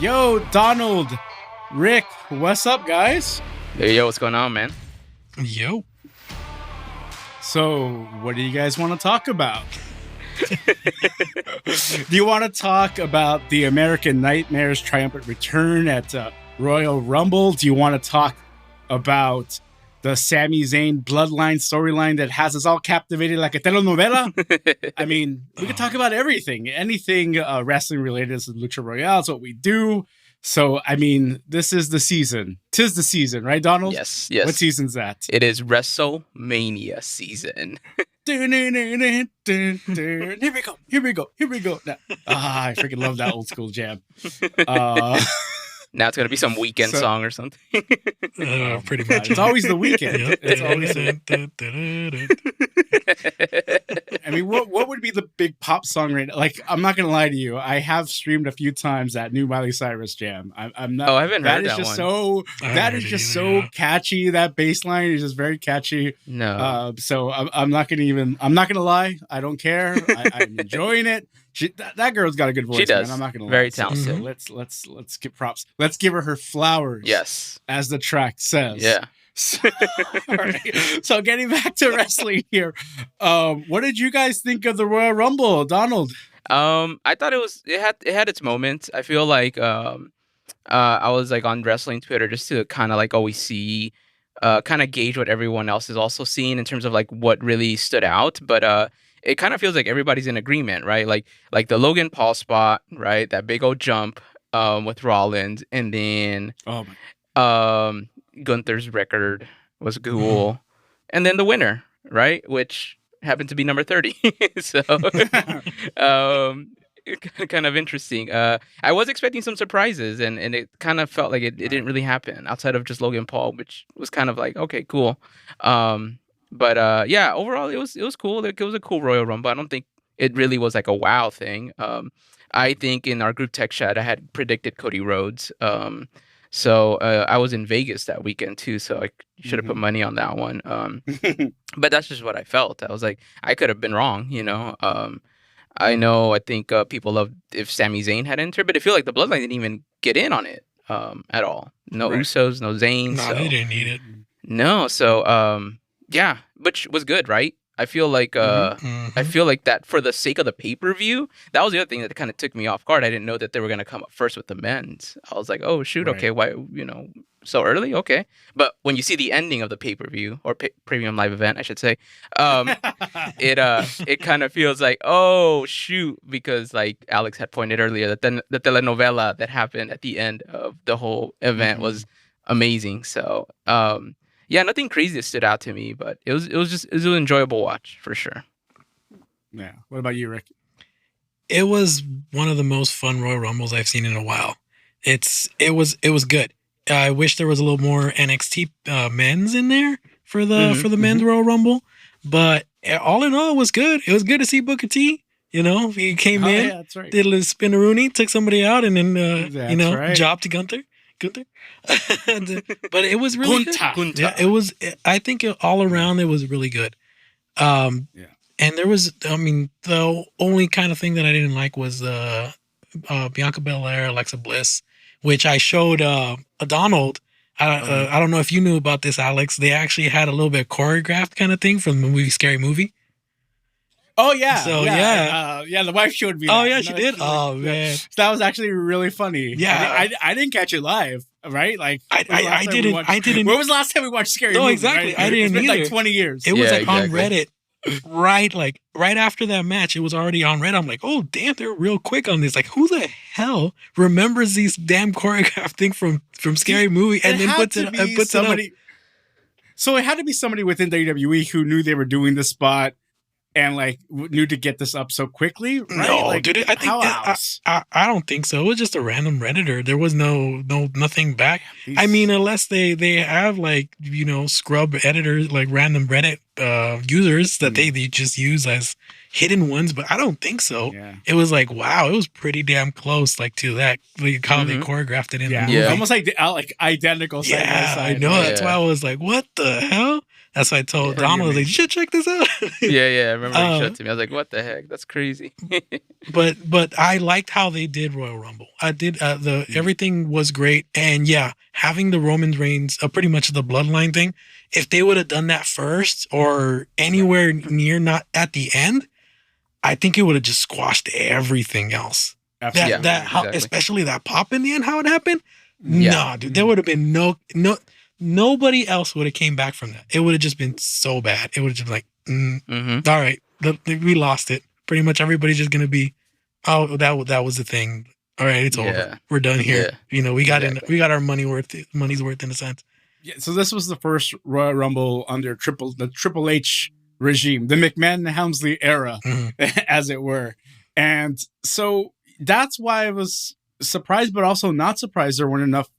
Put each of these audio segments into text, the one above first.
Yo, Donald, Rick, what's up, guys? Hey, yo, what's going on, man? Yo. So, what do you guys want to talk about? Do you want to talk about the American Nightmare's triumphant return at Royal Rumble? Do you want to talk about the Sami Zayn bloodline storyline that has us all captivated like a telenovela? I mean, we can talk about everything. Anything wrestling related is Lucha Royale. It's what we do. So, I mean, this is the season. 'Tis the season, right, Donald? Yes. What season's that? It is WrestleMania season. Here we go. I freaking love that old school jam. Now it's going to be some weekend song or something. Pretty much. It's always the weekend. Yep. It's always I mean, what would be the big pop song right now? Like, I'm not going to lie to you. I have streamed a few times that new Miley Cyrus jam. I'm not. Oh, I haven't heard that one. That is just so catchy. That bass line is just very catchy. No. So I'm not going to lie. I don't care. I'm enjoying it. That girl's got a good voice. She does. Man. I'm not gonna lie. Very talented. So let's give props. Let's give her flowers. Yes. As the track says. Yeah. All right. So getting back to wrestling here, what did you guys think of the Royal Rumble, Donald? I thought it had its moments. I feel like I was like on wrestling Twitter just to kind of like always see, kind of gauge what everyone else is also seeing in terms of like what really stood out, but it kind of feels like everybody's in agreement, right? Like the Logan Paul spot, right? That big old jump with Rollins, and then Gunther's record was cool, and then the winner, right? Which happened to be number 30. So kind of interesting. I was expecting some surprises, and it kind of felt like it didn't really happen outside of just Logan Paul, which was kind of like, okay, cool. But yeah, overall it was cool. It was a cool Royal Rumble. I don't think it really was like a wow thing. I think in our group text chat I had predicted Cody Rhodes. So I was in Vegas that weekend too, so I should have put money on that one. But that's just what I felt. I was like, I could have been wrong, you know. I think people loved if Sami Zayn had entered, but I feel like the Bloodline didn't even get in on it at all. No Usos, no Zayn. No, they didn't need it. No, so yeah, which was good, right? I feel like I feel like that for the sake of the pay-per-view, that was the other thing that kind of took me off guard. I didn't know that they were going to come up first with the men's. I was like, oh shoot, okay, why, so early? Okay. But when you see the ending of the pay-per-view or premium live event, I should say, it kind of feels like, oh shoot, because like Alex had pointed earlier that the telenovela that happened at the end of the whole event was amazing. So, yeah, nothing crazy that stood out to me, but it was an enjoyable watch for sure. Yeah. What about you, Rick? It was one of the most fun Royal Rumbles I've seen in a while. It was good. I wish there was a little more NXT men's in there for the men's Royal Rumble, but all in all, it was good. It was good to see Booker T. You know, he came in, did a little spinneroonie, took somebody out, and then jobbed to Gunther. But it was really good. Yeah, it was. I think all around it was really good. And there was, I mean, the only kind of thing that I didn't like was Bianca Belair, Alexa Bliss, which I showed Donald. I don't know if you knew about this, Alex. They actually had a little bit choreographed kind of thing from the movie Scary Movie. Oh yeah, so the wife showed me. Oh yeah, she did. Oh man, that was actually really funny. Yeah, I didn't catch it live, right? Like I didn't. When was the last time we watched Scary Movie? No, exactly. Right? I didn't It's been either. like 20 years. It was on Reddit, right after that match. It was already on Reddit. I'm like, oh damn, they're real quick on this. Like, who the hell remembers these damn choreographed thing from Scary Movie and then puts it up? So it had to be somebody within WWE who knew they were doing the spot and like knew to get this up so quickly, right? No, like, dude, I think I don't think so. It was just a random Redditor. There was nothing back. I mean, unless they have like, scrub editors, like random Reddit users that they just use as hidden ones, but I don't think so. Yeah. It was like, wow, it was pretty damn close, like to that, like how they choreographed it in the movie. Almost like identical. Yeah, I know. That's why I was like, what the hell? That's why I told Yeah. Donald, I was like, you should check this out. Yeah. I remember you showed it to me. I was like, what the heck? That's crazy. But I liked how they did Royal Rumble. I did everything was great, and yeah, having the Roman Reigns, pretty much the bloodline thing. If they would have done that first or anywhere near not at the end, I think it would have just squashed everything else. Absolutely. Exactly. Especially that pop in the end, how it happened. Yeah. Nah, dude, there would have been nobody else would have came back from that. It would have just been so bad. It would have just like, all right, we lost it. Pretty much everybody's just gonna be, oh, that was the thing. All right, it's over. We're done here. Yeah. We got our money's worth in a sense. Yeah, so this was the first Royal Rumble under the Triple H regime, the McMahon Helmsley era, as it were. And so that's why I was surprised, but also not surprised there weren't enough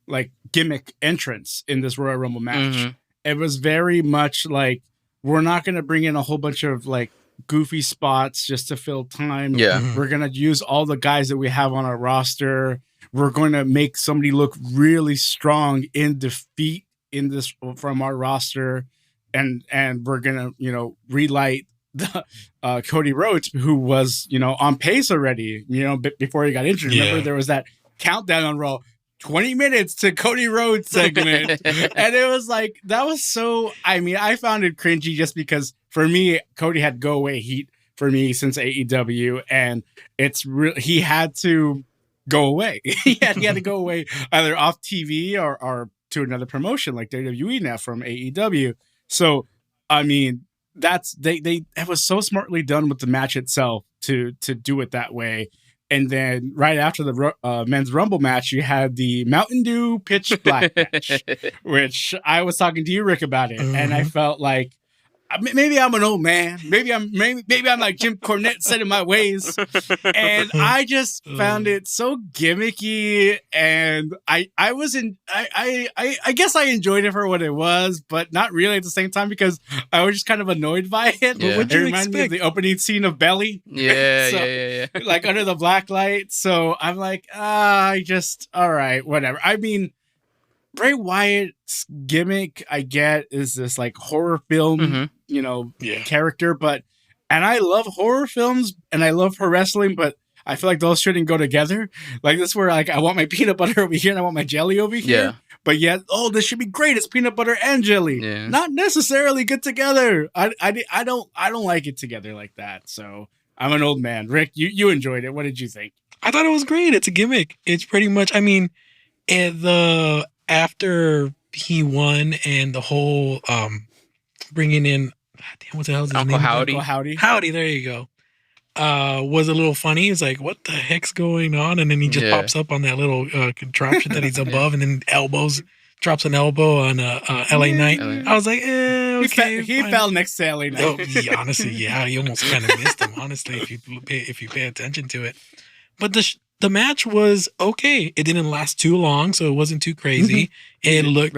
like gimmick entrants in this Royal Rumble match. It was very much like, we're not going to bring in a whole bunch of like goofy spots just to fill time. Yeah. We're going to use all the guys that we have on our roster. We're going to make somebody look really strong in defeat in this from our roster. And we're going to, relight the Cody Rhodes, who was, on pace already, before he got injured. Yeah. Remember there was that countdown on Raw, 20 minutes to Cody Rhodes segment. And it was like, that was so, I found it cringy just because for me, Cody had go away heat for me since AEW. And it's real. He had to go away. he had to go away either off TV or to another promotion like WWE now from AEW. So, it was so smartly done with the match itself to do it that way. And then right after the men's Rumble match, you had the Mountain Dew Pitch Black match, which I was talking to you, Rick, about it. And I felt like, maybe I'm an old man. Maybe I'm like Jim Cornette set in my ways. And I just found it so gimmicky. And I guess I enjoyed it for what it was, but not really at the same time because I was just kind of annoyed by it. Yeah. It reminded me of the opening scene of Belly. Yeah. Like under the black light. So I'm like, all right, whatever. Bray Wyatt's gimmick, I get, is this like horror film, character, and I love horror films and I love pro wrestling, but I feel like those shouldn't go together. Like this, where like I want my peanut butter over here and I want my jelly over here. But yet, this should be great. It's peanut butter and jelly, not necessarily good together. I don't like it together like that. So I'm an old man. Rick, you enjoyed it. What did you think? I thought it was great. It's a gimmick. It's pretty much. After he won and the whole bringing in, what the hell is his name? Howdy, there you go. Was a little funny. He's like, what the heck's going on? And then he just pops up on that little contraption that he's above, and then drops an elbow on LA Knight. I was like, okay. He fell next to LA Knight. Honestly, yeah, you almost kind of missed him, honestly, if you pay attention to it. But the match was okay. It didn't last too long, so it wasn't too crazy. It looked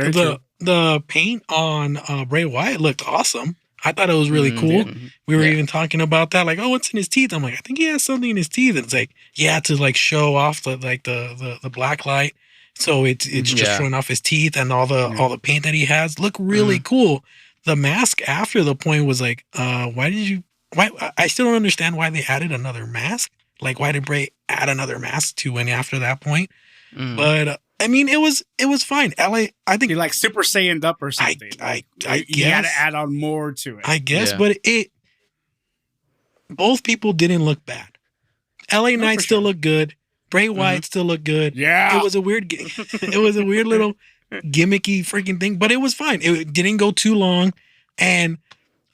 the paint on Bray Wyatt looked awesome. I thought it was really cool. We were even talking about that, like, what's in his teeth? I'm like, I think he has something in his teeth. And it's like, to like show off the black light. So it's just showing off his teeth and all the paint that he has. Look really cool. The mask after the point was like, why I still don't understand why they added another mask. Like, why did Bray add another mask to when after that point? But it was fine. LA, I think he like Super Saiyaned up or something. I guess you had to add on more to it. I guess, but both people didn't look bad. LA Knight still looked good. Bray Wyatt still looked good. Yeah, it was a weird little gimmicky freaking thing, but it was fine. It didn't go too long, and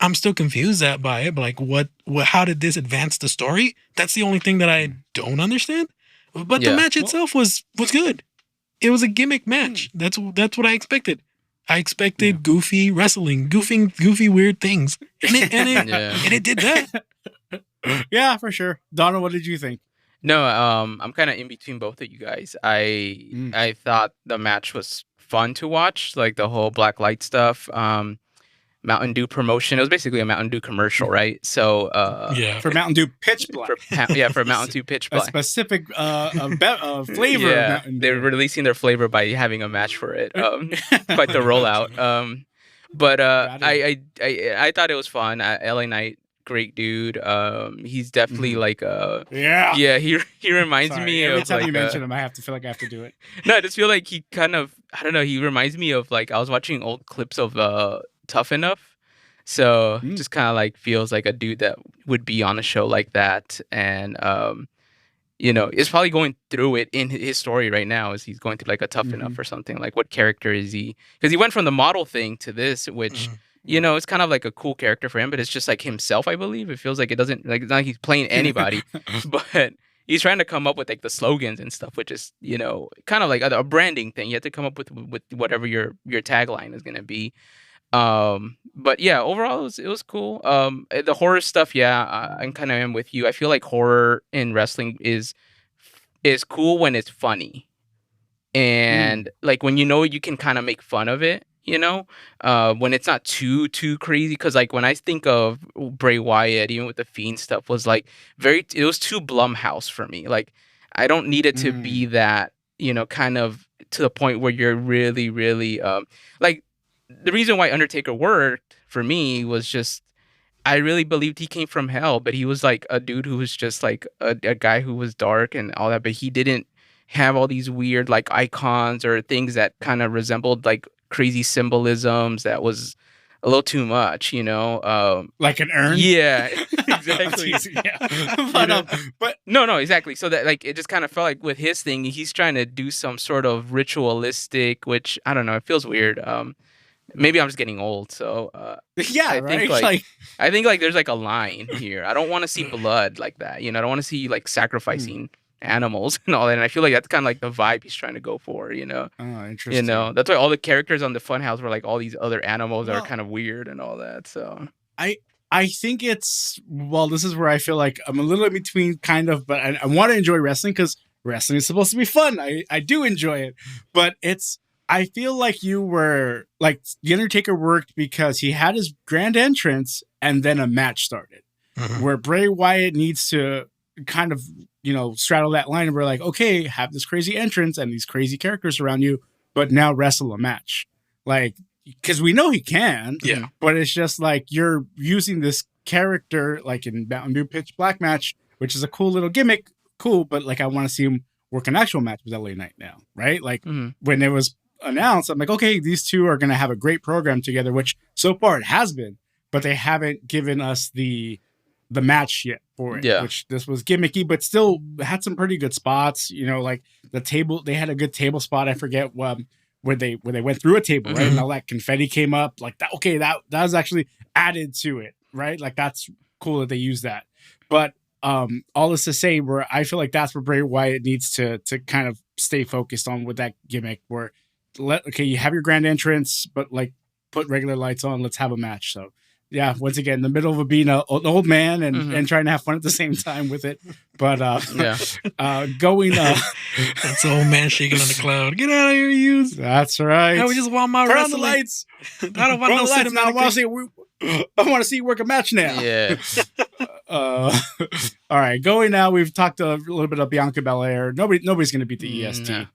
I'm still confused by it. But like, what? How did this advance the story? That's the only thing that I don't understand. But the match itself was good. It was a gimmick match. That's what I expected. I expected goofy wrestling, goofy weird things, and it did that. Yeah, for sure. Donna, what did you think? No, I'm kind of in between both of you guys. I thought the match was fun to watch, like the whole black light stuff. Mountain Dew promotion. It was basically a Mountain Dew commercial, right? So for Mountain Dew Pitch Black. For Mountain Dew Pitch Black. A specific flavor of Mountain Dew. They're releasing their flavor by having a match for it. Quite the rollout. But Got it. I thought it was fun. LA Knight, great dude. He's definitely Mhm. like Yeah. yeah, he reminds Sorry. me Every of time you like mention him, I have to feel like I have to do it. no, I just feel like he kind of I don't know, he reminds me of like I was watching old clips of Tough Enough. So Mm. just kind of like feels like a dude that would be on a show like that. And you know, is probably going through it in his story right now as he's going through like a Tough Enough Mhm. or something. Like what character is he? Because he went from the model thing to this, which you Right. know, it's kind of like a cool character for him, but it's just like himself, I believe. It feels like it doesn't like it's not like he's playing anybody, but he's trying to come up with like the slogans and stuff, which is, you know, kind of like a branding thing. You have to come up with whatever your tagline is gonna be. But yeah, overall it was cool. The horror stuff, yeah, I'm kind of am with you. I feel like horror in wrestling is cool when it's funny Mm. and like when you know you can kind of make fun of it, you know, when it's not too crazy. Because like when I think of Bray Wyatt, even with the Fiend stuff, was like it was too Blumhouse for me. Like I don't need it to be Mm. that, you know, kind of to the point where you're really like the reason why Undertaker worked for me was just I really believed he came from hell, but he was like a dude who was just like a guy who was dark and all that, but he didn't have all these weird like icons or things that kind of resembled like crazy symbolisms that was a little too much, you know? Like an urn. Yeah, I'm exactly. teasing, yeah. You but know? but No, exactly. So that like it just kind of felt like with his thing, he's trying to do some sort of ritualistic, which I don't know, it feels weird. Maybe I'm just getting old, so yeah, I think right. like Like, there's like a line here. I don't want to see blood like that. You know, I don't want to see like hmm. sacrificing animals and all that. And I feel like that's kind of like the vibe he's trying to go for. Oh, You know, interesting. that's why all the characters on the Funhouse were like all these other animals that are Well, kind of weird and all that. So I I think it's well. This is where I feel like I'm a little in between, kind of, but I want to enjoy wrestling because wrestling is supposed to be fun. I do enjoy it, but it's. I feel like you were like the Undertaker worked because he had his grand entrance and then a match started. Mhm. Where Bray Wyatt needs to kind of straddle that line and we're like, okay, have this crazy entrance and these crazy characters around you, but now wrestle a match. Like because we know he can, Yeah. but it's just like you're using this character like in Mountain Dew Pitch Black match, which is a cool little gimmick, cool, but like I want to see him work an actual match with LA Knight now, right? Like mhm. when it was announced, I'm like, okay, these two are going to have a great program together, which so far it has been, but they haven't given us the match yet for it, Yeah. which this was gimmicky, but still had some pretty good spots. Like the table, they had a good table spot. I forget where they went through a table, right? Mhm. And all that confetti came up like that. Okay, that was actually added to it, right? Like that's cool that they use that. But all this to say, where I feel like that's where Bray Wyatt needs to kind of stay focused on with that gimmick, where okay, you have your grand entrance, but like put regular lights on, let's have a match. So yeah, once again, in the middle of being an old man and trying to have fun at the same time with it. But Yeah. going That's the old man shaking on the cloud. Get out of here, you. that's right. I just want my Turn on the wrestling. lights. I don't want Turn on no the lights now. I want to cinematic. see I want to see you work a match now. Yeah. All right, going now. We've talked a little bit of Bianca Belair. Nobody's going to beat the EST. No.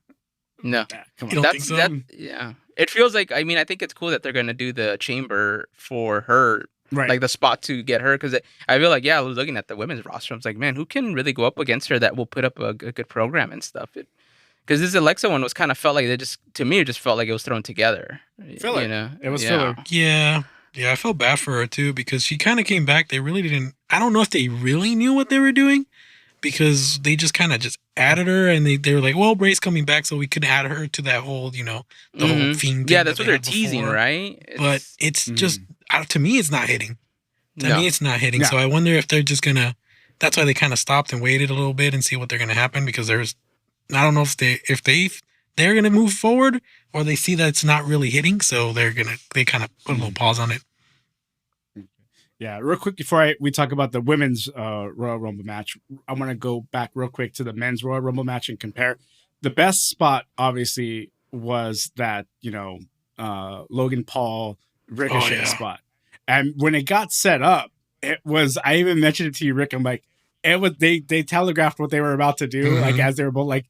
Nah, come You on. don't think so? Yeah. It feels like I mean I think it's cool that they're gonna do the chamber for her, Right. like the spot to get her because I feel like I was looking at the women's roster. I was like, man, who can really go up against her that will put up a good program and stuff. Because this Alexa one was kind of felt like it just felt like it was thrown together. Filler. You know, It was filler. Yeah. Yeah, I felt bad for her too because she kind of came back. They really didn't. I don't know if they really knew what they were doing because they just kind of just added her and they were like, well, Bray's coming back, so we could add her to that whole, the whole Mhm. Fiend. Yeah, thing that's that what they they're had teasing, before. right? But it's just, to me, it's not hitting. To No. me, it's not hitting. Yeah. So I wonder if they're just going to, that's why they kind of stopped and waited a little bit and see what they're going to happen because I don't know if they're going to move forward or they see that it's not really hitting. So they kind of put a little pause on it. Yeah, real quick before we talk about the women's Royal Rumble match, I want to go back real quick to the men's Royal Rumble match and compare. The best spot, obviously, was that Logan Paul Ricochet spot, and when it got set up, it was. I even mentioned it to you, Rick. I'm like, it was. They telegraphed what they were about to do, like as they were both like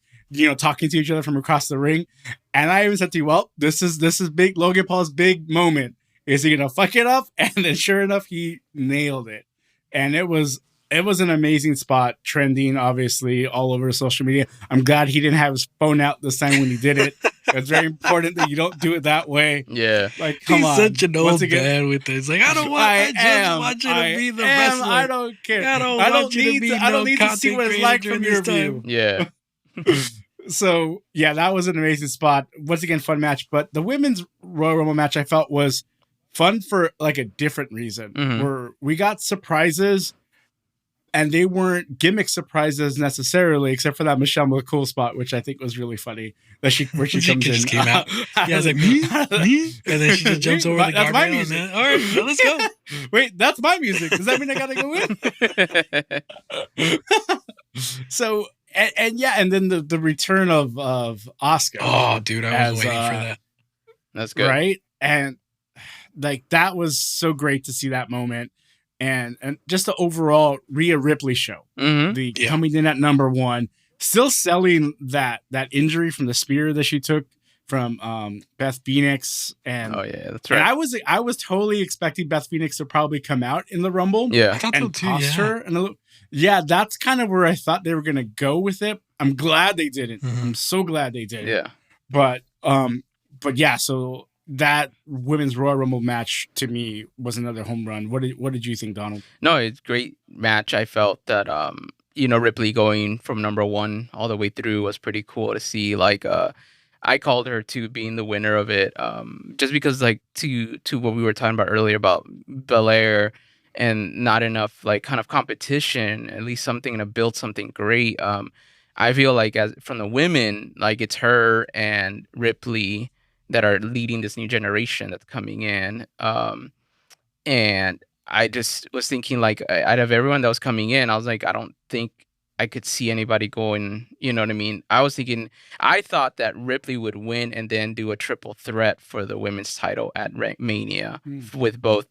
talking to each other from across the ring, and I even said to you, well, this is big Logan Paul's big moment. Is he gonna fuck it up? And then sure enough, he nailed it. And it was an amazing spot, trending obviously all over social media. I'm glad he didn't have his phone out this time when he did it. It's very important that you don't do it that way. Yeah. Like, come He's on. such an old man with this. Like, I just want you to be the wrestler. I don't care. I don't need to see what it's like from your view. Yeah. So, yeah, that was an amazing spot. Once again, fun match. But the women's Royal Rumble match I felt was fun for like a different reason. Where we got surprises, and they weren't gimmick surprises necessarily, except for that Michelle McCool spot, which I think was really funny. Where she comes in. Just came out. Yeah, I was like, me? And then she just jumps over the guardrail. My music. All right, well, let's go. Wait, that's my music. Does that mean I gotta go in? So, and then the return of Asuka. Oh, dude, I was waiting for that. That's good. Right? And like, that was so great to see that moment. And just the overall Rhea Ripley show. Coming in at number 1, still selling that injury from the spear that she took from Beth Phoenix. And oh yeah, that's right. And I was totally expecting Beth Phoenix to probably come out in the Rumble. Yeah, I thought so and too. Toss her. And that's kind of where I thought they were gonna go with it. I'm glad they didn't. I'm so glad they didn't. Yeah, but yeah. So that women's Royal Rumble match to me was another home run. What did you think, Donald? No, it's a great match. I felt that Ripley going from number 1 all the way through was pretty cool to see. Like I called her to being the winner of it, just because like to what we were talking about earlier about Belair and not enough like kind of competition, at least something to build something great. I feel like as from the women, like it's her and Ripley that are leading this new generation that's coming in. And I just was thinking, like, out of everyone that was coming in, I was like, I don't think I could see anybody going, you know what I mean? I thought that Ripley would win and then do a triple threat for the women's title at Mania with both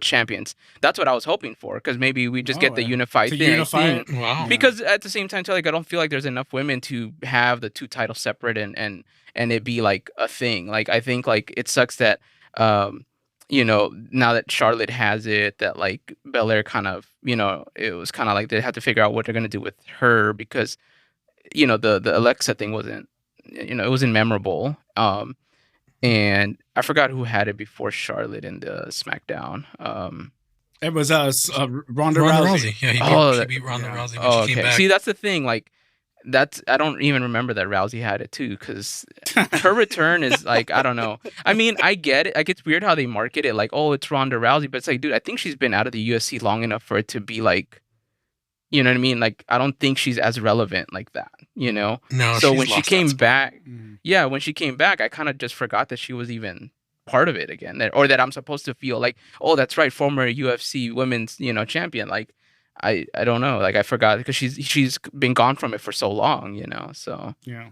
champions. That's what I was hoping for, because maybe we just get the unified thing. Wow. Because at the same time, too, like, I don't feel like there's enough women to have the 2 titles separate and it be like a thing. Like, I think like it sucks that now that Charlotte has it, that like Belair kind of, it was kind of like they had to figure out what they're gonna do with her, because the Alexa thing wasn't, it wasn't memorable. And I forgot who had it before Charlotte in the SmackDown. It was Ronda Rousey. Yeah, she beat Ronda Rousey when she came back. See, that's the thing. Like, I don't even remember that Rousey had it too, because her return is like, I don't know. I mean, I get it. Like, it's weird how they market it, like, oh, it's Ronda Rousey, but it's like, dude, I think she's been out of the UFC long enough for it to be like, you know what I mean? Like, I don't think she's as relevant like that, No. So when she came back, when she came back, I kind of just forgot that she was even part of it again, or that I'm supposed to feel like, oh, that's right, former UFC women's, champion. Like, I don't know, like, I forgot, because she's been gone from it for so long, so. Yeah.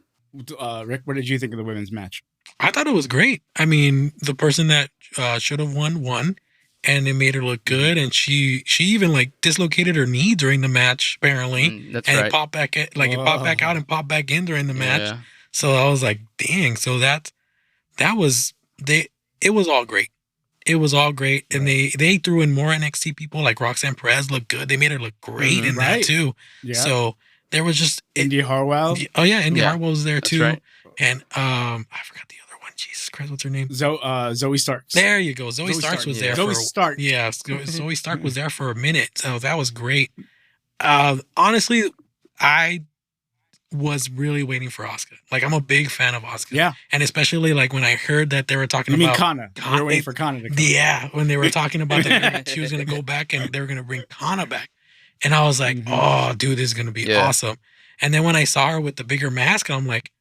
Rick, what did you think of the women's match? I thought it was great. I mean, the person that should have won, and it made her look good, and she even like dislocated her knee during the match, apparently. That's and right. It popped back in, like, it popped back out and popped back in during the match. Yeah. So I was like, dang. So it was all great. It was all great. And they threw in more NXT people, like Roxanne Perez looked good. They made her look great in that too. Yeah. So there was just Indy Hartwell. Oh yeah, Indy Hartwell was there too. Right. And I forgot the other one. Jesus Christ, what's her name? Zoe Starks. There you go. Zoe Starks was there. Zoe Stark. Yeah, Zoe Stark was there for a minute. So that was great. Honestly, I was really waiting for Asuka. Like, I'm a big fan of Asuka. Yeah. And especially like when I heard that they were talking about... You mean Kana. We were waiting for Kana to come. Yeah, when they were talking about that she was going to go back and they were going to bring Kana back. And I was like, oh, dude, this is going to be awesome. And then when I saw her with the bigger mask, I'm like,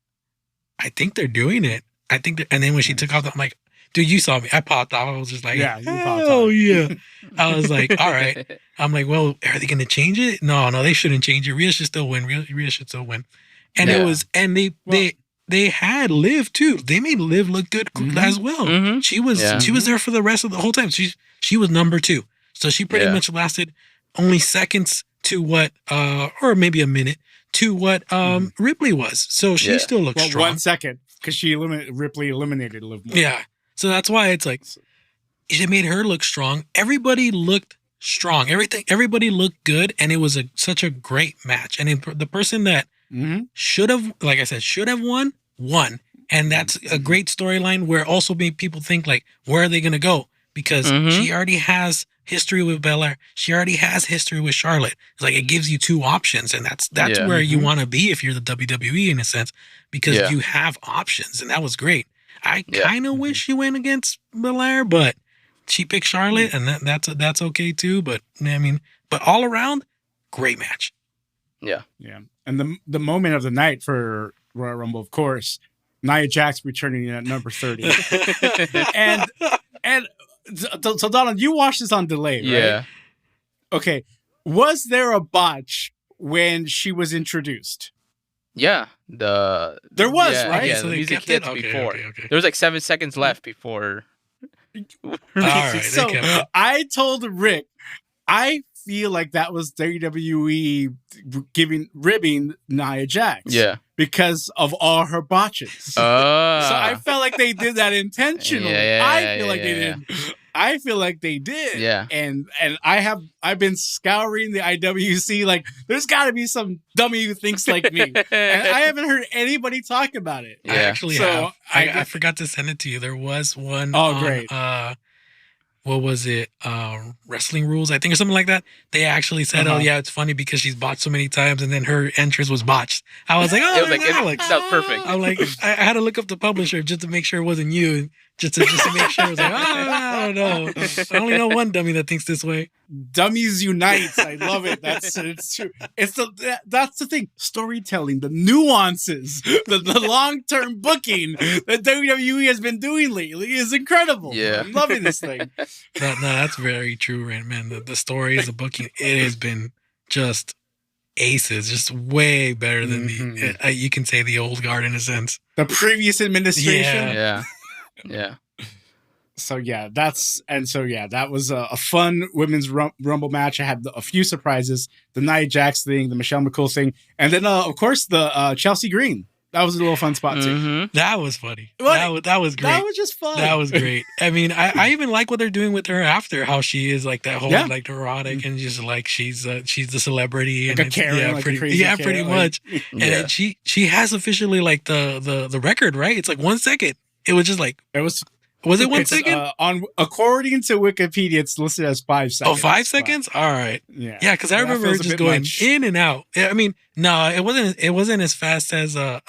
I think they're doing it. And then when she took off, I'm like, dude, you saw me. I popped off. I was just like, yeah, you popped off. Oh, yeah. I was like, all right. I'm like, well, are they going to change it? No, they shouldn't change it. Rhea should still win. Rhea should still win. And it was, and they had Liv too. They made Liv look good as well. Mm-hmm. She was there for the rest of the whole time. She was number 2. So she pretty much lasted only seconds to what, or maybe a minute to what Ripley was. So she still looked strong. 1 second, because Ripley eliminated Liv Morgan. Yeah. So that's why it's like it made her look strong. Everybody looked strong. Everybody looked good, and it was such a great match. And the person that should have, like I said, should have won. And that's a great storyline where also made people think like, where are they going to go? Because she already has history with Belair. She already has history with Charlotte. It's like it gives you two options, and that's where you want to be if you're the WWE in a sense, because you have options, and that was great. I kind of wish she went against Belair, but she picked Charlotte, and that's okay too. But I mean, but all around, great match. Yeah. And the moment of the night for Royal Rumble, of course, Nia Jax returning at number 30, and so Donald, you watched this on delay, right? Yeah. Okay. Was there a botch when she was introduced? Yeah. There was, right? Yeah, So the they music kept it? hits Okay, before. okay. There was like 7 seconds left before. All right. So I told Rick, I feel like that was WWE ribbing Nia Jax. Yeah. Because of all her botches. So I felt like they did that intentionally. I feel like they did. Yeah. And I've been scouring the IWC, like there's gotta be some dummy who thinks like me. And I haven't heard anybody talk about it. Yeah. I actually have. I forgot to send it to you. There was one. Great. What was it? Wrestling Rules, I think, or something like that. They actually said, "Oh yeah, it's funny because she's botched so many times, and then her entrance was botched." I was like, "Oh, it was that was perfect." I'm like, I had to look up the publisher just to make sure it wasn't you, just to make sure. I was like, "Oh, I don't know. I only know one dummy that thinks this way." Dummies unite. I love it. It's true. That's the thing. Storytelling, the nuances, the long-term booking that WWE has been doing lately is incredible. Yeah. I'm loving this thing. No, that's very true, man. The stories, the booking, it has been just aces, just way better than you can say the old guard in a sense. The previous administration. Yeah. So that was a fun women's Rumble match. I had a few surprises: the Nia Jax thing, the Michelle McCool thing, and then of course the Chelsea Green. That was a little fun spot too. That was funny. That was great. That was just fun. That was great. I mean, I even like what they're doing with her after, how she is like that whole like neurotic and just like she's the celebrity like and a Karen, pretty much. And she has officially like the record, right? It's like 1 second. It was just like Was it 1 second? According to Wikipedia, it's listed as 5 seconds. Oh, 5 seconds? All right. Yeah. Yeah, because I remember it just going in and out. I mean, no, it wasn't as fast as I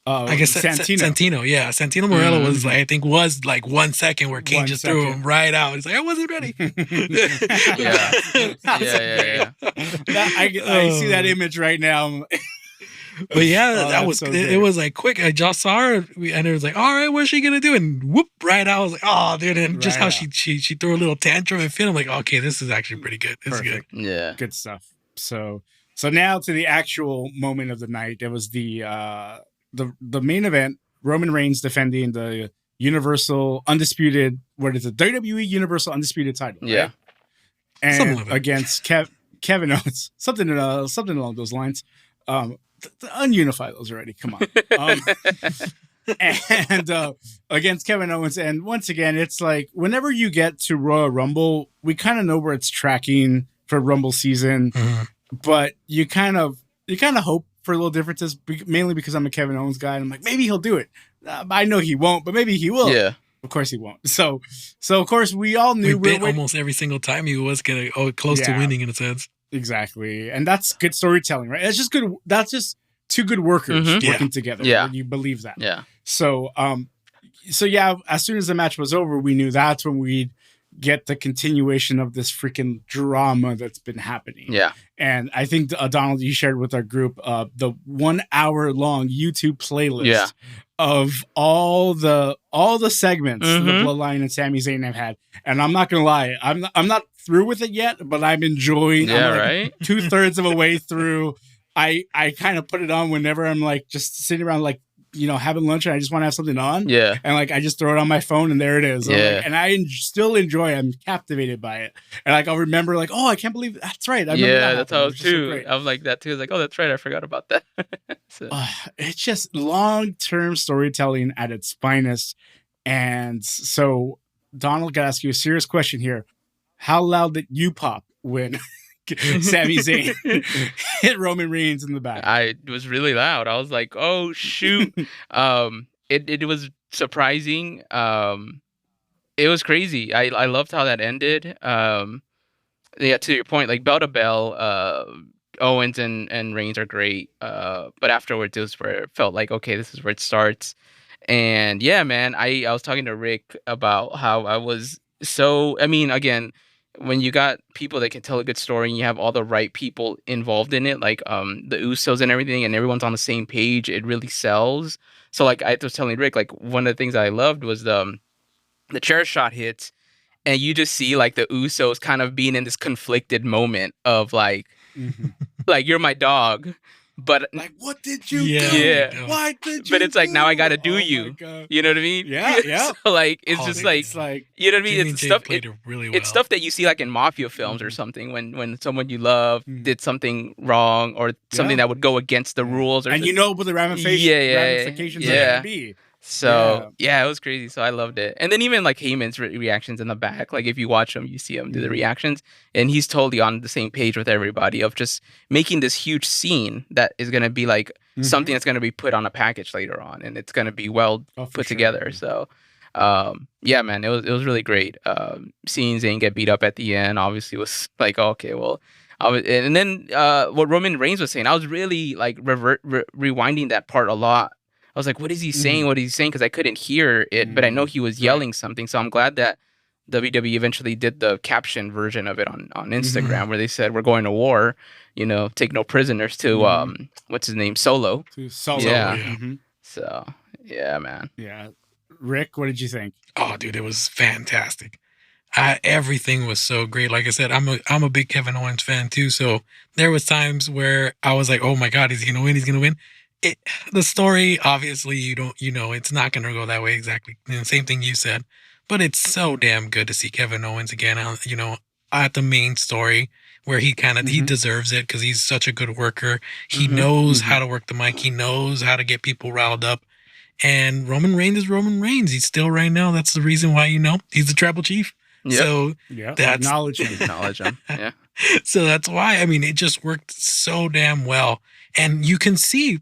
guess Santino. Yeah, Santino Morello was like, I think was like 1 second where Kane just threw him right out. It's like I wasn't ready. Yeah. I see that image right now. But yeah, that was so it was like quick. I just saw her and it was like, all right, what's she gonna do? And whoop, right out. I was like, oh, dude, and just how she threw a little tantrum and fit. I'm like, okay, this is actually pretty good. This is good. Yeah, good stuff. So now to the actual moment of the night. It was the main event. Roman Reigns defending the Universal Undisputed. What is it? WWE Universal Undisputed title. Right? Yeah, and against Kevin Owens, something along those lines. Ununify those already. Come on. And against Kevin Owens. And once again, it's like whenever you get to Royal Rumble, we kind of know where it's tracking for Rumble season, but you kind of hope for little differences, mainly because I'm a Kevin Owens guy. And I'm like, maybe he'll do it. I know he won't, but maybe he will. Yeah. Of course he won't. So of course we all knew we bet almost every single time he was gonna close to winning in a sense. Exactly. And that's good storytelling, right? It's just good. That's just two good workers working together. Yeah. You believe that. Yeah. So, as soon as the match was over, we knew that's when we'd get the continuation of this freaking drama that's been happening. Yeah. And I think, Donald, you shared with our group the 1 hour long YouTube playlist of all the segments the Bloodline and Sami Zayn have had. And I'm not going to lie, I'm not through with it yet, but I'm enjoying. Yeah, I'm right. 2/3 of a way through. I kind of put it on whenever I'm like just sitting around like having lunch and I just want to have something on. Yeah. And like I just throw it on my phone and there it is. Yeah. And I still enjoy it. I'm captivated by it. And like I'll remember like, oh, I can't believe that's right. I remember that's how I was too. So I was like that too. I was like, oh, that's right. I forgot about that. So. It's just long-term storytelling at its finest. And so Donald, got to ask you a serious question here. How loud did you pop when Sami Zayn hit Roman Reigns in the back? It was really loud. I was like, oh shoot. It was surprising. It was crazy. I loved how that ended. Yeah, to your point, like bell to bell, Owens and Reigns are great. But afterwards it was where it felt like, okay, this is where it starts. And yeah, man, I was talking to Rick about how I was again, when you got people that can tell a good story and you have all the right people involved in it, like the Usos and everything, and everyone's on the same page, it really sells. So like I was telling Rick, like one of the things I loved was the chair shot hits, and you just see like the Usos kind of being in this conflicted moment of like, like you're my dog. But like, what did you do? Yeah. Why did you? But it's like, do? now I gotta do Oh you. You know what I mean? Yeah. So like, it's just like, you know what I mean? It's stuff. Really well. It's stuff that you see like in mafia films or something when someone you love did something wrong or something that would go against the rules, and you know what the ramifications are gonna be. So yeah, it was crazy. So I loved it. And then even like Heyman's reactions in the back, like if you watch him, you see him do the reactions, and he's totally on the same page with everybody of just making this huge scene that is going to be like something that's going to be put on a package later on, and it's going to be well put together. So yeah, man, it was really great. Seeing Zayn get beat up at the end obviously was like, okay, well, and then what Roman Reigns was saying, I was really like rewinding that part a lot. I was like, what is he saying? What is he saying? Because I couldn't hear it, but I know he was yelling something. So I'm glad that WWE eventually did the caption version of it on Instagram where they said, we're going to war, take no prisoners to, what's his name? Solo. To Solo. Yeah. So, yeah, man. Yeah. Rick, what did you think? Oh, dude, it was fantastic. Everything was so great. Like I said, I'm a big Kevin Owens fan too. So there was times where I was like, oh my God, is he going to win? He's going to win. The story, obviously, it's not going to go that way exactly. And the same thing you said, but it's so damn good to see Kevin Owens again, at the main story where he he deserves it because he's such a good worker. He knows how to work the mic. He knows how to get people riled up. And Roman Reigns is Roman Reigns. He's still right now. That's the reason why, he's the tribal chief. Yep. So that's acknowledge him. Acknowledge him. Yeah. So that's why, it just worked so damn well. And you can see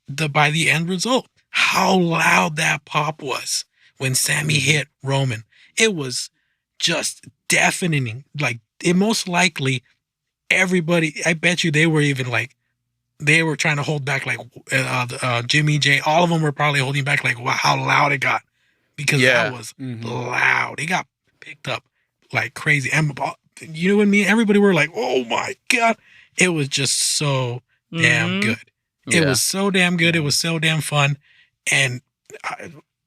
by the end result, how loud that pop was when Sami hit Roman. It was just deafening. Like, it most likely everybody, I bet you they were even like, they were trying to hold back, like Jimmy J, all of them were probably holding back, like, wow, how loud it got. Because that was loud. It got picked up like crazy. And you and me, everybody were like, oh my God. It was just so damn good. It was so damn good. It was so damn fun. And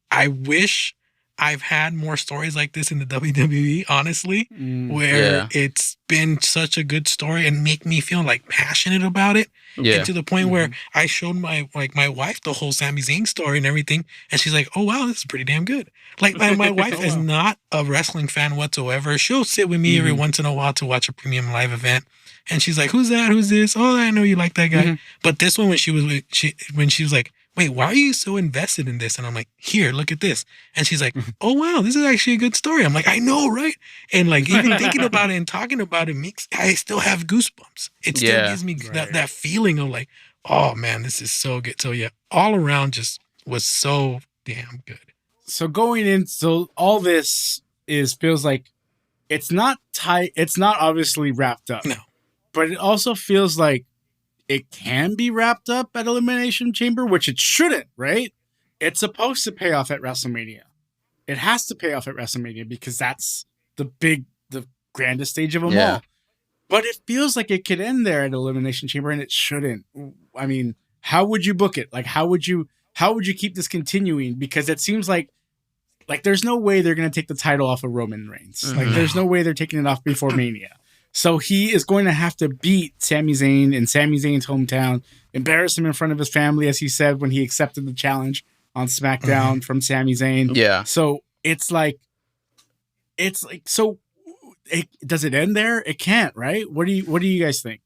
I wish I've had more stories like this in the WWE, honestly, where it's been such a good story and make me feel like passionate about it. Yeah. And to the point where I showed my wife the whole Sami Zayn story and everything. And she's like, oh, wow, this is pretty damn good. Like my wife is not a wrestling fan whatsoever. She'll sit with me every once in a while to watch a premium live event. And she's like, who's that? Who's this? Oh, I know you like that guy. But this one, when she was like, wait, why are you so invested in this? And I'm like, here, look at this. And she's like, oh, wow, this is actually a good story. I'm like, I know, right? And like, even thinking about it and talking about it I still have goosebumps. It still gives me that feeling of like, oh man, this is so good. So yeah, all around just was so damn good. So going in, so all this feels like it's not tight. It's not obviously wrapped up. No. But it also feels like it can be wrapped up at Elimination Chamber, which it shouldn't, right? It's supposed to pay off at WrestleMania. It has to pay off at WrestleMania because that's the grandest stage of them all. But it feels like it could end there at Elimination Chamber, and it shouldn't. I mean, how would you book it? Like, how would you keep this continuing? Because it seems like there's no way they're going to take the title off of Roman Reigns. Like, there's no way they're taking it off before Mania. So he is going to have to beat Sami Zayn in Sami Zayn's hometown, embarrass him in front of his family, as he said when he accepted the challenge on SmackDown from Sami Zayn. Yeah. So it's like, so does it end there? It can't, right? What do you guys think?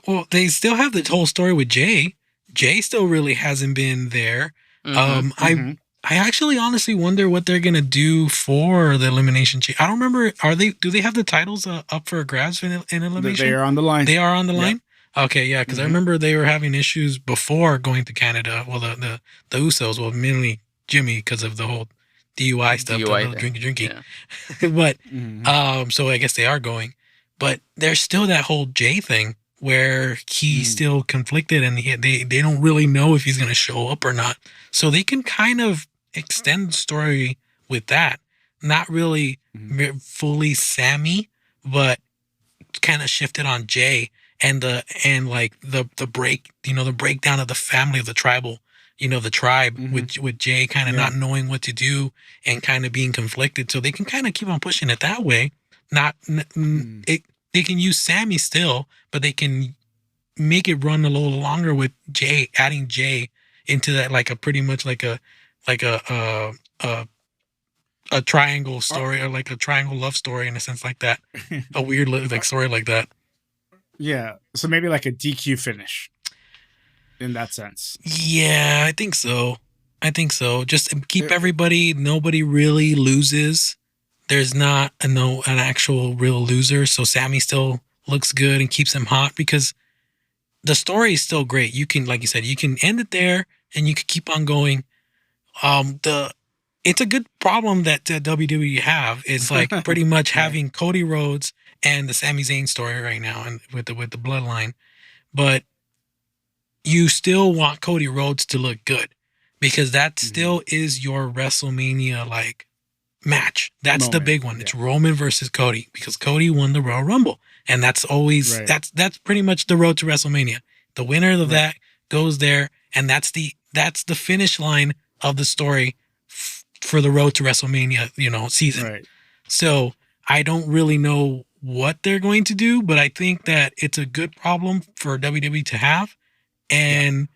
Well, they still have the whole story with Jay. Jay still really hasn't been there. I actually honestly wonder what they're gonna do for the elimination. I don't remember. Do they have the titles up for grabs in elimination? They are on the line. They are on the line. Okay, yeah, because I remember they were having issues before going to Canada. Well, the Usos, well, mainly Jimmy because of the whole DUI stuff, drinky. Yeah. But so I guess they are going. But there's still that whole Jay thing where he's still conflicted and they don't really know if he's going to show up or not. So they can kind of extend the story with that. Not really fully Sammy, but kind of shifted on Jay and the break, the breakdown of the family of the tribal, the tribe with Jay kind of not knowing what to do and kind of being conflicted. So they can kind of keep on pushing it that way. They can use Sammy still, but they can make it run a little longer with Jay, adding Jay into that, like a pretty much like a triangle story or like a triangle love story in a sense like that, a weird like story like that. Yeah, so maybe like a DQ finish in that sense. Yeah, I think so. Just keep everybody. Nobody really loses. There's not an actual real loser, so Sammy still looks good and keeps him hot because the story is still great. You can, like you said, you can end it there and you can keep on going. It's a good problem that WWE have. It's like pretty much having Cody Rhodes and the Sami Zayn story right now, and with the bloodline, but you still want Cody Rhodes to look good because that still is your WrestleMania like match. That's the big one. It's Roman versus Cody because Cody won the Royal Rumble, and that's always that's pretty much the road to WrestleMania. The winner of that goes there, and that's the finish line of the story for the road to WrestleMania, season. Right. So I don't really know what they're going to do, but I think that it's a good problem for WWE to have, and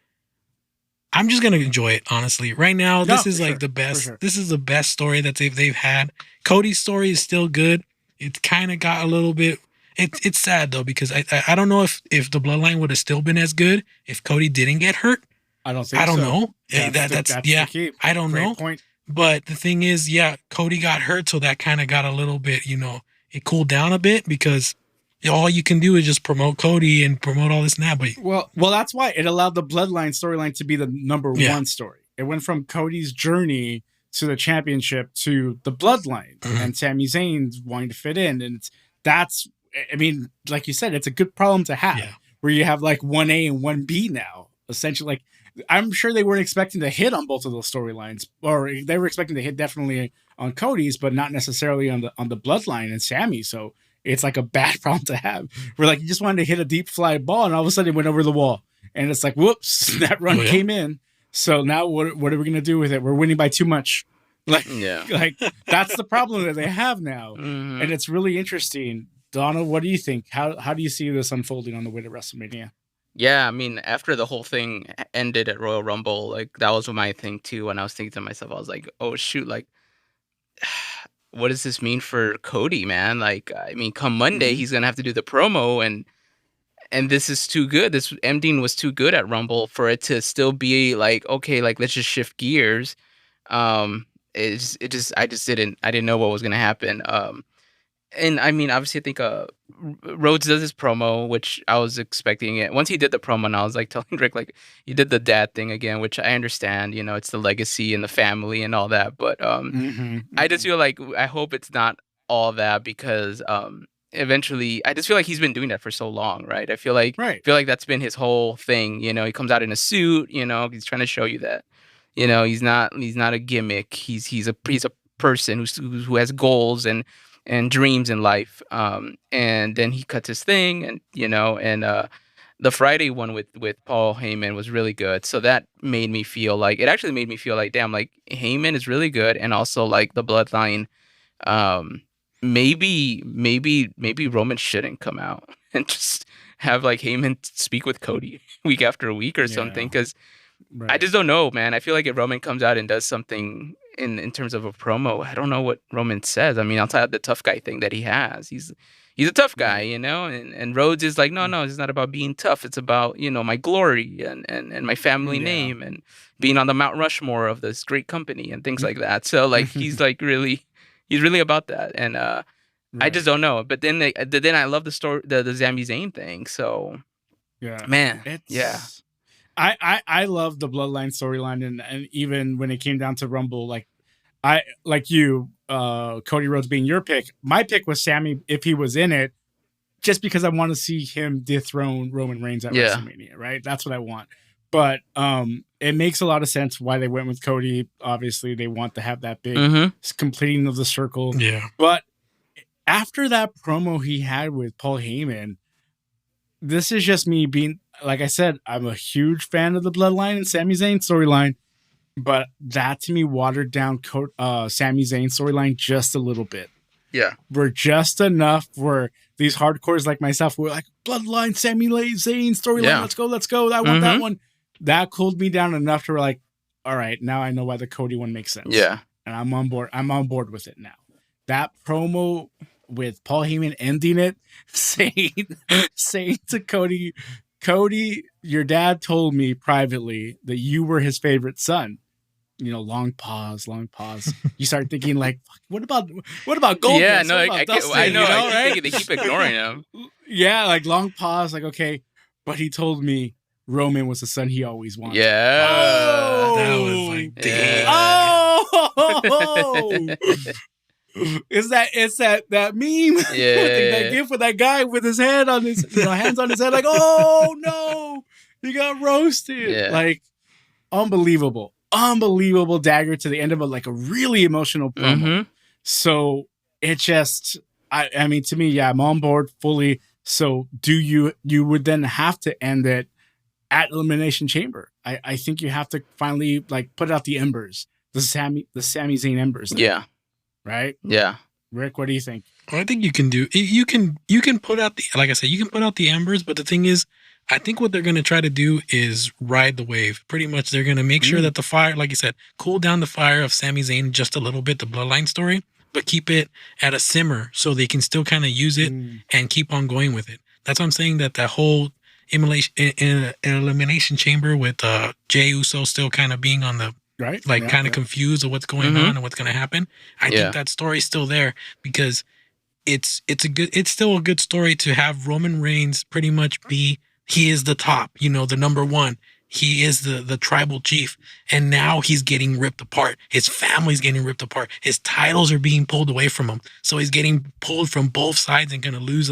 I'm just gonna enjoy it, honestly. Right now, this is like the best. Sure. This is the best story that they've had. Cody's story is still good. It kind of got a little bit. It's sad though because I don't know if the bloodline would have still been as good if Cody didn't get hurt. I don't think. I don't so. know. That's the key. I don't Great know. Point. But the thing is, Cody got hurt, so that kind of got a little bit. It cooled down a bit because all you can do is just promote Cody and promote all this and that. But well, that's why it allowed the bloodline storyline to be the number one story. It went from Cody's journey to the championship to the bloodline and Sami Zayn's wanting to fit in, and that's. I mean, like you said, it's a good problem to have where you have like 1A and 1B now. Essentially, like I'm sure they weren't expecting to hit on both of those storylines, or they were expecting to hit definitely on Cody's, but not necessarily on the bloodline and Sammy. So it's like a bad problem to have. Where like you just wanted to hit a deep fly ball, and all of a sudden it went over the wall, and it's like, whoops, that run came in. So now what are we gonna do with it? We're winning by too much. Like that's the problem that they have now, and it's really interesting. Donna, what do you think? How do you see this unfolding on the way to WrestleMania? Yeah, I mean, after the whole thing ended at Royal Rumble, like that was my thing too. When I was thinking to myself, I was like, "Oh shoot! Like, what does this mean for Cody, man? Like, I mean, come Monday, he's gonna have to do the promo, and this is too good. This ending was too good at Rumble for it to still be like, okay, like let's just shift gears. I didn't know what was gonna happen. And I mean, obviously, I think Rhodes does his promo, which I was expecting it. Once he did the promo, and I was like telling Rick, like, you did the dad thing again, which I understand. It's the legacy and the family and all that. But I just feel like I hope it's not all that because eventually, I just feel like he's been doing that for so long, right? I feel like that's been his whole thing. He comes out in a suit. He's trying to show you that. He's not a gimmick. He's a person who has goals and dreams in life. And then he cuts his thing and the Friday one with Paul Heyman was really good. So that made me feel like damn, like Heyman is really good. And also like the bloodline, maybe Roman shouldn't come out and just have like Heyman speak with Cody week after week or something. 'Cause Right. I just don't know, man. I feel like if Roman comes out and does something in terms of a promo, I don't know what Roman says. I mean, outside of the tough guy thing that he has, he's a tough guy, you know. And Rhodes is like, no, it's not about being tough. It's about my glory and my family name and being on the Mount Rushmore of this great company and things like that. So like he's really about that. And I just don't know. But then I love the story, the Sami Zayn thing. So man, I love the Bloodline storyline, and even when it came down to Rumble, like you, Cody Rhodes being your pick. My pick was Sammy if he was in it, just because I want to see him dethrone Roman Reigns at WrestleMania. Right, that's what I want. But it makes a lot of sense why they went with Cody. Obviously, they want to have that big completing of the circle. Yeah, but after that promo he had with Paul Heyman, this is just me being. Like I said, I'm a huge fan of the Bloodline and Sami Zayn storyline, but that to me watered down Sami Zayn storyline just a little bit. Yeah. We're just enough where these hardcores like myself were like, Bloodline, Sami Zayn storyline, let's go. I want that one. That cooled me down enough to like, all right, now I know why the Cody one makes sense. Yeah. And I'm on board. I'm on board with it now. That promo with Paul Heyman ending it, saying to Cody, your dad told me privately that you were his favorite son. Long pause. You start thinking like, what about Goldust? Yeah, no, I know, right? They keep ignoring him. Yeah, like long pause, like okay, but he told me Roman was the son he always wanted. Yeah, that was like, damn. Oh. It's that meme that gif with that guy with his head on his hands on his head like, oh no, he got roasted. Like unbelievable dagger to the end of a really emotional promo. So it just I mean to me, I'm on board fully. So you would then have to end it at Elimination Chamber. I think you have to finally put out the embers, the Sami Zayn embers there. Yeah. Right? Yeah. Rick, what do you think? I think you can put out like I said, you can put out the embers, but the thing is, I think what they're going to try to do is ride the wave. Pretty much they're going to make sure that the fire, like you said, cool down the fire of Sami Zayn just a little bit, the Bloodline story, but keep it at a simmer so they can still kind of use it and keep on going with it. That's what I'm saying, that whole Elimination Chamber with Jey Uso still kind of being on the kind of confused of what's going on and what's going to happen. I think that story's still there because it's still a good story to have Roman Reigns pretty much he is the top, the number one. He is the tribal chief, and now he's getting ripped apart. His family's getting ripped apart. His titles are being pulled away from him. So he's getting pulled from both sides and going to lose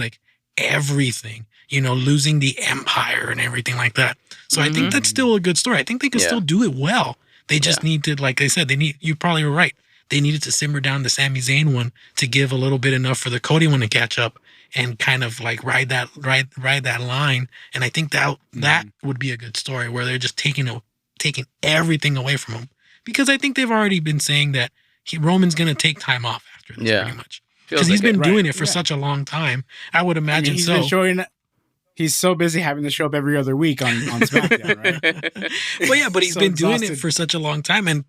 everything, losing the empire and everything like that. So I think that's still a good story. I think they can still do it well. They just need to, like I said, you probably were right. They needed to simmer down the Sami Zayn one to give a little bit enough for the Cody one to catch up and kind of ride that line. And I think that would be a good story where they're just taking everything away from him, because I think they've already been saying that Roman's going to take time off after this pretty much, because he's been doing it for such a long time. I would imagine he's so busy having to show up every other week on SmackDown, right? Well, yeah, but he's been doing it for such a long time, and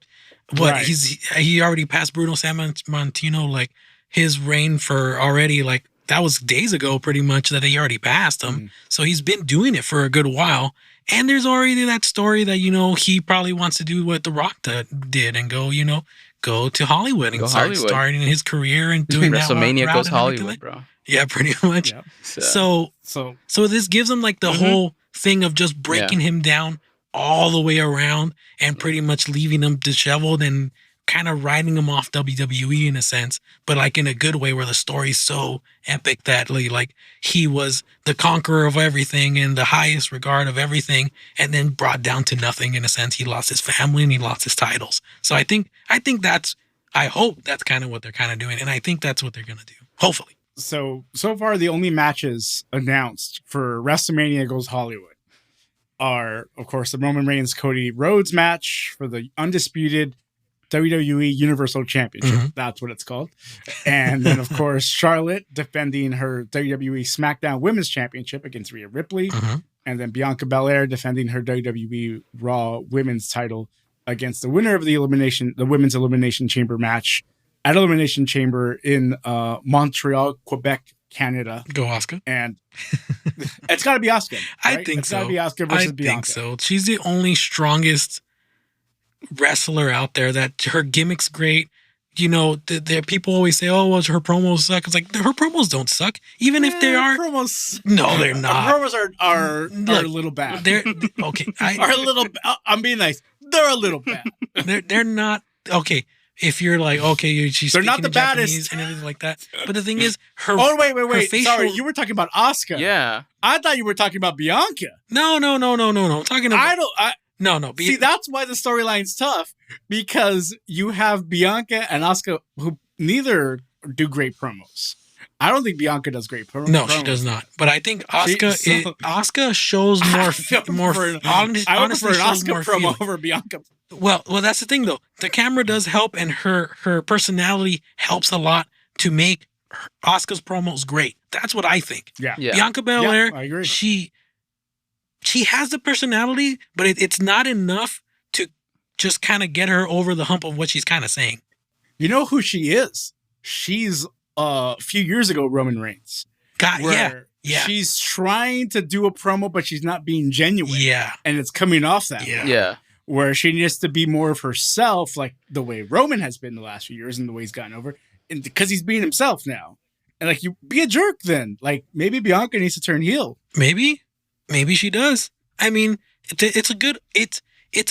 he already passed Bruno Sammartino, his reign for already that was days ago, pretty much, that he already passed him. So he's been doing it for a good while, and there's already that story that he probably wants to do what The Rock did and go to Hollywood and start starting his career and doing WrestleMania goes Hollywood, bro. Yeah, pretty much. Yep. So this gives him the whole thing of just breaking him down all the way around and pretty much leaving him disheveled and kind of riding him off WWE in a sense, but in a good way where the story's so epic that he was the conqueror of everything and the highest regard of everything, and then brought down to nothing in a sense. He lost his family and he lost his titles. So I hope that's kind of what they're kind of doing, and I think that's what they're going to do. Hopefully. So far, the only matches announced for WrestleMania Goes Hollywood are, of course, the Roman Reigns Cody Rhodes match for the undisputed WWE Universal Championship. That's what it's called. And then, of course, Charlotte defending her WWE SmackDown Women's Championship against Rhea Ripley. and then Bianca Belair defending her WWE Raw Women's title against the winner of the Women's Elimination Chamber match at Elimination Chamber in Montreal, Quebec, Canada. Go Asuka. And it's got to be Asuka. Right? I think it's so. It's got to be Asuka versus Bianca. I think so. She's the only strongest wrestler out there that her gimmick's great. You know, people always say, "Oh, well, her promos suck." It's like her promos don't suck, even if they are. Promos, no, they're not. Promos are a little bad. They're okay. Are a little. I'm being nice. They're a little bad. They're not okay. If you're like, okay, she's they're not the Japanese baddest and everything like that. But the thing is, her. Oh wait! Facial... Sorry, you were talking about Asuka. Yeah, I thought you were talking about Bianca. No. I'm talking about. No. See, that's why the storyline's tough, because you have Bianca and Asuka who neither do great promos. I don't think Bianca does great promos. No, she does not. But I think Asuka shows more. I would prefer an Asuka promo over Bianca. Well, that's the thing though. The camera does help, and her personality helps a lot to make Asuka's promos great. That's what I think. Yeah. Bianca Belair, I agree. She has the personality, but it's not enough to just kind of get her over the hump of what she's kind of saying. You know who she is? She's a few years ago Roman Reigns. Yeah. She's trying to do a promo, but she's not being genuine. Yeah. And it's coming off that way. Yeah. Where she needs to be more of herself, like the way Roman has been the last few years and the way he's gotten over. And because he's being himself now. And like, you be a jerk then. Like, maybe Bianca needs to turn heel. Maybe she does. I mean, it's a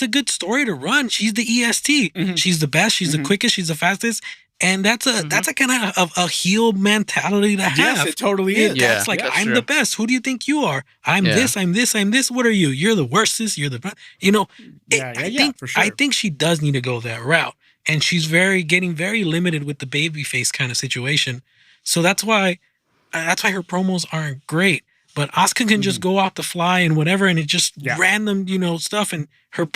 good story to run. She's the EST. Mm-hmm. She's the best. She's the quickest. She's the fastest. And that's a kind of a heel mentality to have. Yes, it totally is. Yeah, that's like, I'm true. The best. Who do you think you are? I'm this. What are you? You're the worstest. You're the, you know. For sure. I think she does need to go that route. And she's getting very limited with the babyface kind of situation. So that's why her promos aren't great. But Asuka can just go off the fly and whatever, and it just random, stuff. And her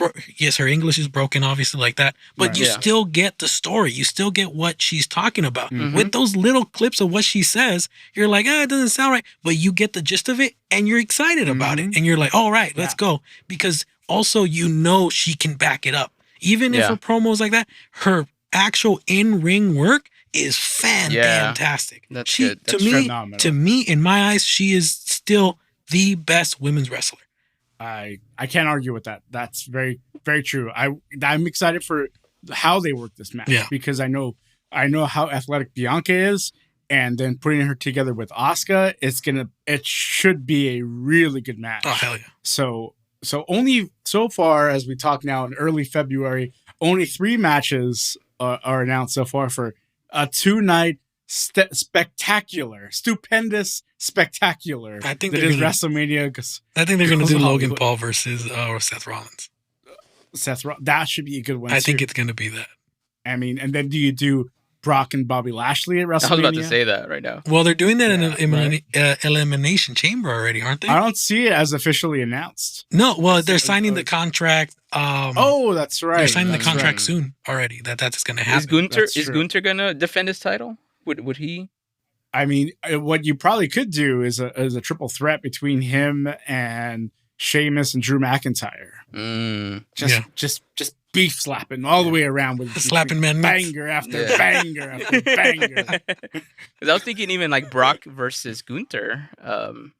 English is broken, obviously, like that. But you still get the story. You still get what she's talking about. Mm-hmm. With those little clips of what she says, you're like, it doesn't sound right. But you get the gist of it, and you're excited about it. And you're like, all right, let's go. Because also, she can back it up. Even if her promos like that, her actual in-ring work is fantastic. That's good. That's phenomenal. To me, in my eyes, she is still the best women's wrestler. I can't argue with that. That's very, very true. I'm excited for how they work this match because I know how athletic Bianca is, and then putting her together with Asuka, it should be a really good match. Oh hell yeah! So only so far as we talk now in early February, only 3 matches are announced so far for a 2-night stupendous spectacular. I think that is WrestleMania. I think they're going to do Logan Paul versus Seth Rollins. That should be a good one. I think it's going to be that. I mean, and then do you do Brock and Bobby Lashley at WrestleMania? I was about to say that right now. Well, they're doing that in an Elimination Chamber already, aren't they? I don't see it as officially announced. No, well, they're signing the contract. That's right. They're signing the contract soon already. That's going to happen. Is Gunther going to defend his title? Would he? I mean, what you probably could do is a triple threat between him and Sheamus and Drew McIntyre. Just beef slapping all the way around with slapping men banger after banger after banger. Because I was thinking even like Brock versus Gunther.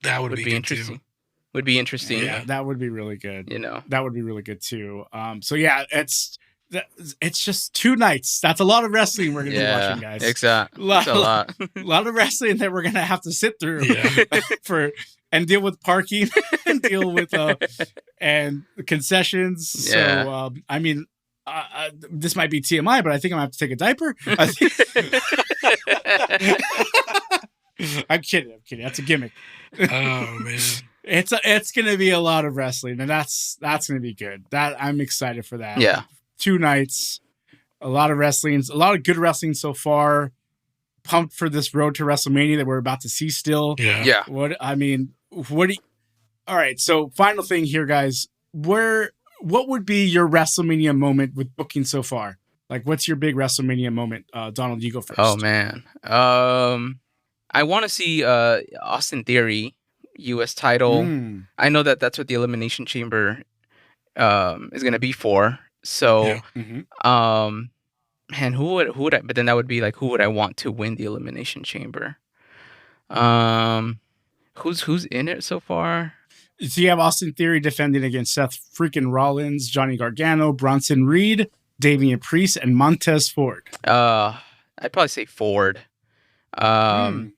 That would be interesting. Too. Would be interesting. Yeah, that would be really good. That would be really good too. So yeah, it's just 2 nights. That's a lot of wrestling we're gonna be watching, guys. Exactly. A lot of wrestling that we're gonna have to sit through and deal with parking and deal with and concessions. Yeah. So I mean, this might be TMI, but I think I'm gonna have to take a diaper. I'm kidding. That's a gimmick. Oh man. It's gonna be a lot of wrestling, and that's gonna be good. I'm excited for that. Yeah. 2 nights, a lot of wrestling, a lot of good wrestling so far. Pumped for this road to WrestleMania that we're about to see still. Yeah. All right, so final thing here, guys. What would be your WrestleMania moment with booking so far? Like, what's your big WrestleMania moment? Donald, you go first. Oh man. I want to see Austin Theory, U.S. title. Mm. I know that that's what the Elimination Chamber is going to be for. So, Yeah. Mhm. and who would I? But then that would be like, who would I want to win the Elimination Chamber? Who's in it so far? So you have Austin Theory defending against Seth freaking Rollins, Johnny Gargano, Bronson Reed, Damian Priest, and Montez Ford. I'd probably say Ford. Hmm.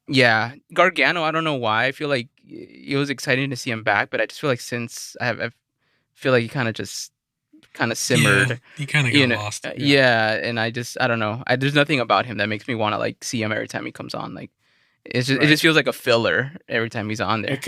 Yeah, Gargano. I don't know why. I feel like it was exciting to see him back, but I just feel like since I feel like he kind of simmered. Yeah, he kind of You got know, lost. yeah, and I don't know. There's nothing about him that makes me want to like see him every time he comes on. Like it Right. just feels like a filler every time he's on there.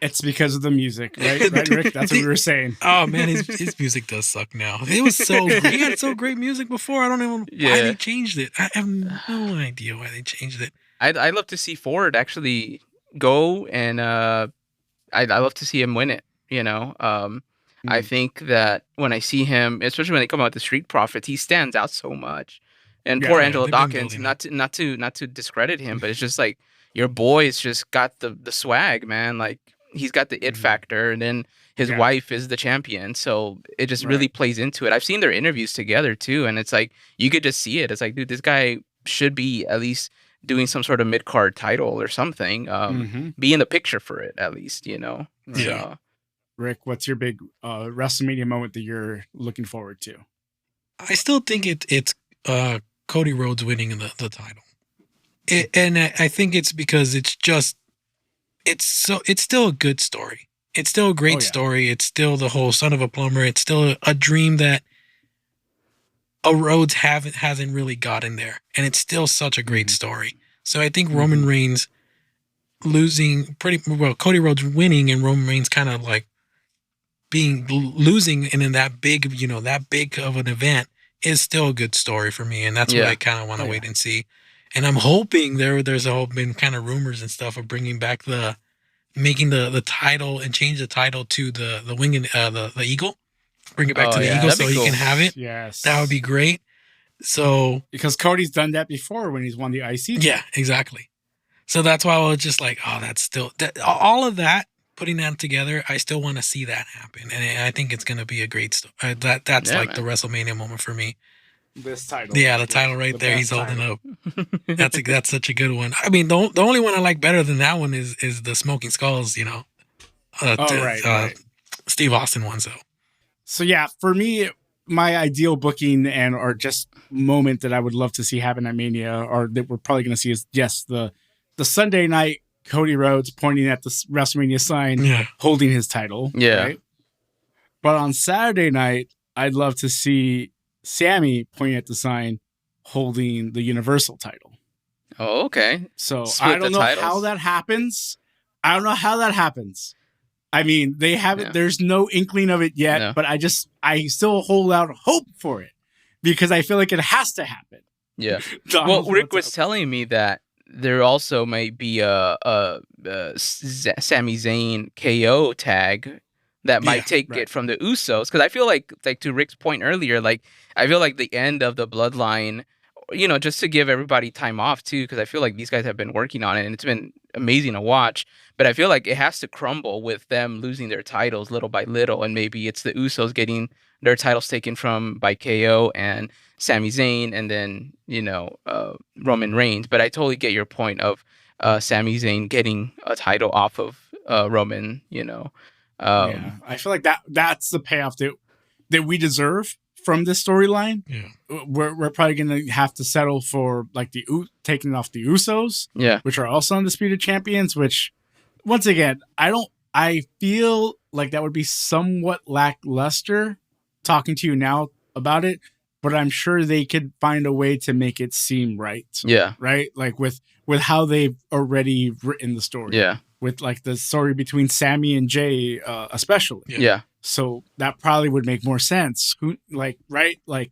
It's because of the music, right? Right, Rick? That's what we were saying. Oh man, his music does suck now. It was so great. He had so great music before. I don't even know why they changed it. I have no idea why they changed it. I'd love to see Ford actually go, and I'd love to see him win it. You know, I think that when I see him, especially when they come out with the Street Profits, he stands out so much. And poor Angelo they've been Dawkins, building not to discredit him, but it's just like your boy's just got the swag, man. Like he's got the it factor, and then his wife is the champion, so it just really plays into it. I've seen their interviews together too, and it's like you could just see it. It's like, dude, this guy should be at least doing some sort of mid card title or something. Be in the picture for it at least, you know. Yeah. So, Rick, what's your big WrestleMania moment that you're looking forward to? I still think it's Cody Rhodes winning the title. And I think it's because it's still a good story. It's still a great story. It's still the whole son of a plumber. It's still a dream that a Rhodes hasn't really gotten there. And it's still such a great story. So I think Roman Reigns losing Cody Rhodes winning and Roman Reigns kind of like losing and in that big of an event is still a good story for me. And that's what I kind of want to wait and see. And I'm hoping there's been kind of rumors and stuff of bringing back making the title and change the title to the wing and the eagle, bring it back to the eagle so he can have it. Yes, that would be great. So because Cody's done that before when he's won the IC. Yeah, exactly. So that's why I was just like, oh, that's still all of that. Putting that together, I still want to see that happen, and I think it's going to be a great story. That's like the WrestleMania moment for me. This title, the title right there, he's holding up. That's such a good one. I mean, the only one I like better than that one is the Smoking Skulls, Steve Austin one. So yeah, for me, my ideal booking or just moment that I would love to see happen at Mania, or that we're probably going to see, is the Sunday night Cody Rhodes pointing at the WrestleMania sign, holding his title. Yeah. Right? But on Saturday night, I'd love to see Sammy pointing at the sign, holding the Universal title. Oh, okay. So Split I don't know how that happens. I mean, they haven't. There's no inkling of it yet, but I still hold out hope for it because I feel like it has to happen. Yeah. Well, Rick was telling me that there also might be a Sami Zayn KO tag that might take it from the Usos, because I feel like to Rick's point earlier, like I feel like the end of the Bloodline, just to give everybody time off too, because I feel like these guys have been working on it and it's been amazing to watch, but I feel like it has to crumble with them losing their titles little by little, and maybe it's the Usos getting their titles taken by KO and Sami Zayn, and then Roman Reigns. But I totally get your point of Sami Zayn getting a title off of Roman. I feel like that's the payoff that we deserve from this storyline. Yeah, we're probably gonna have to settle for like taking off the Usos, which are also undisputed champions. Which, once again, I feel like that would be somewhat lackluster. Talking to you now about it, but I'm sure they could find a way to make it seem right. Yeah, right. Like with how they've already written the story. Yeah. With like the story between Sammy and Jay, especially. Yeah. So that probably would make more sense. Right? Like,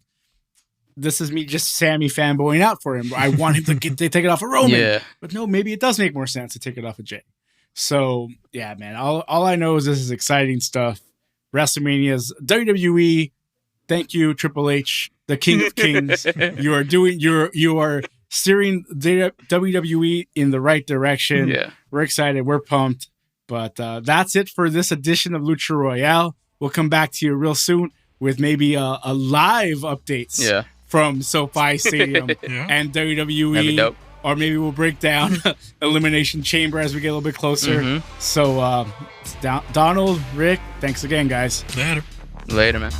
this is me just Sammy fanboying out for him. I want him to take it off of Roman. Yeah. But no, maybe it does make more sense to take it off of Jay. So yeah, man. All I know is this is exciting stuff. WrestleMania's WWE. Thank you, Triple H, the King of Kings. You are steering WWE in the right direction. Yeah. We're excited. We're pumped. But that's it for this edition of Lucha Royale. We'll come back to you real soon with maybe a live updates from SoFi Stadium and WWE. That'd be dope. Or maybe we'll break down Elimination Chamber as we get a little bit closer. So, Donald, Rick, thanks again, guys. Later. Later, man.